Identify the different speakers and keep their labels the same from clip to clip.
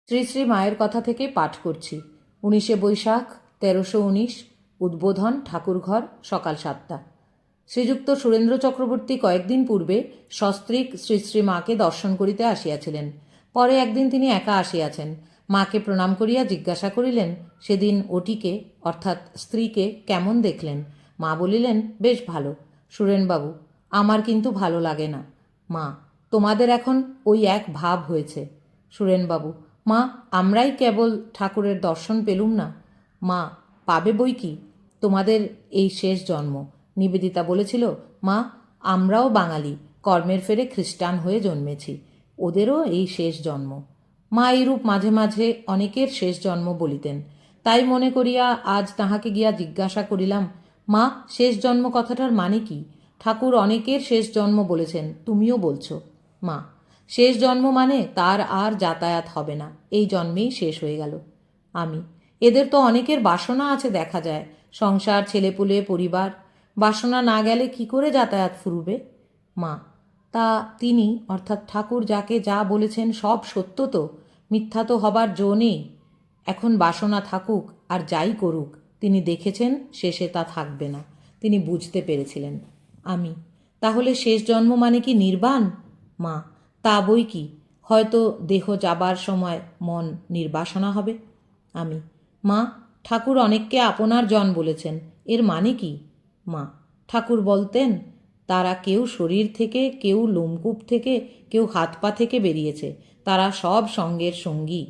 Speaker 1: শ্রী শ্রী মায়ের কথা থেকে পাঠ করছি। 19শে বৈশাখ 1319, উদ্বোধন ঠাকুরঘর, সকাল 7টা। শ্রীযুক্ত সুরেন্দ্র চক্রবর্তী কয়েকদিন পূর্বে সস্ত্রীক শ্রী শ্রী মাকে দর্শন করিতে আসিয়াছিলেন। পরে একদিন তিনি একা আসিয়াছেন। মাকে প্রণাম করিয়া জিজ্ঞাসা করিলেন সেদিন ওটিকে অর্থাৎ স্ত্রীকে কেমন দেখলেন। মা বলিলেন, বেশ ভালো সুরেনবাবু, আমার কিন্তু ভালো লাগে না। মা, তোমাদের এখন ওই এক ভাব হয়েছে। সুরেনবাবু, মা, আমরাই কেবল ঠাকুরের দর্শন পেলুম না। মা, পাবে বই কি, তোমাদের এই শেষ জন্ম। নিবেদিতা বলেছিল, মা, আমরাও বাঙালি, কর্মের ফেরে খ্রিস্টান হয়ে জন্মেছি, ওদেরও এই শেষ জন্ম। মা এইরূপ মাঝে মাঝে অনেকের শেষ জন্ম বলিতেন। তাই মনে করিয়া আজ তাহাকে গিয়া জিজ্ঞাসা করিলাম, মা, শেষ জন্ম কথাটার মানে কি? ঠাকুর অনেকের শেষ জন্ম বলেছেন, তুমিও বলছো। মা, শেষ জন্ম মানে তার আর যাতায়াত হবে না, এই জন্মেই শেষ হয়ে গেল। আমি, এদের তো অনেকের বাসনা আছে দেখা যায়, সংসার, ছেলেপুলে, পরিবার। বাসনা না গেলে কি করে যাতায়াত ফুরবে? মা, তা তিনি অর্থাৎ ঠাকুর যাকে যা বলেছেন সব সত্য তো, মিথ্যা তো হবার জো নেই। এখন বাসনা থাকুক আর যাই করুক, তিনি দেখেছেন শেষে তা থাকবে না, তিনি বুঝতে পেরেছিলেন। আমি, তাহলে শেষ জন্ম মানে কি নির্বাণ? মা, তা বই কি, হয়তো দেহ যাবার সময় মন নির্বাসনা হবে। আমি, মা, ঠাকুর অনেককে আপনার জন বলেছেন, এর মানে কি? মা, ঠাকুর বলতেন তারা কেউ শরীর থেকে, কেউ লোমকূপ থেকে, কেউ হাত পা থেকে বেরিয়েছে, তারা সব সঙ্গের সঙ্গী।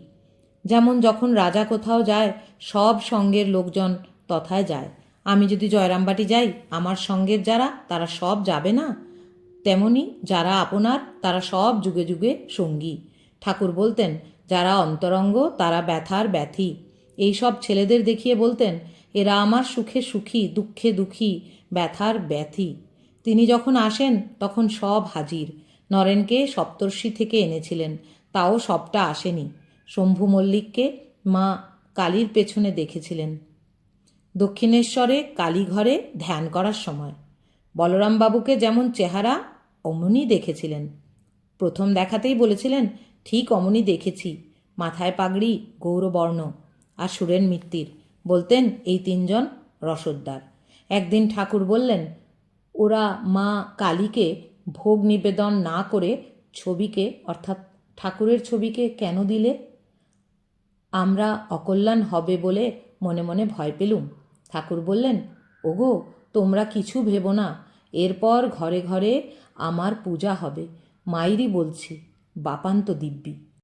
Speaker 1: যেমন যখন রাজা কোথাও যায় সব সঙ্গের লোকজন তথায় যায়। আমি যদি জয়রামবাটি যাই, আমার সঙ্গের যারা তারা সব যাবে না? তেমনি যারা আপনার তারা সব যুগে যুগে সঙ্গী। ঠাকুর বলতেন যারা অন্তরঙ্গ তারা ব্যথার ব্যথী। এইসব ছেলেদের দেখিয়ে বলতেন এরা আমার সুখে সুখী, দুঃখে দুঃখী, ব্যথার ব্যথী। তিনি যখন আসেন তখন সব হাজির। নরেনকে সপ্তর্ষি থেকে এনেছিলেন, তাও সবটা আসেনি। শম্ভু মল্লিককে মা কালীর পেছনে দেখেছিলেন দক্ষিণেশ্বরে কালীঘরে ধ্যান করার সময়। বলরামবাবুকে যেমন চেহারা অমনি দেখেছিলেন। প্রথম দেখাতেই বলেছিলেন, ঠিক অমনি দেখেছি, মাথায় পাগড়ি, গৌরবর্ণ। আর সুরেন মিত্তির বলতেন এই তিনজন রসদদার। একদিন ঠাকুর বললেন, ওরা মা কালীকে ভোগ নিবেদন না করে ছবিকে অর্থাৎ ঠাকুরের ছবিকে কেন দিলে? আমরা অকল্যাণ হবে বলে মনে মনে ভয় পেলুম। ঠাকুর বললেন, ওগো, তোমরা কিছু ভেবো না, এরপর ঘরে ঘরে আমার পূজা হবে, মায়েরই বলছি, বাপান্ত দিব্যি।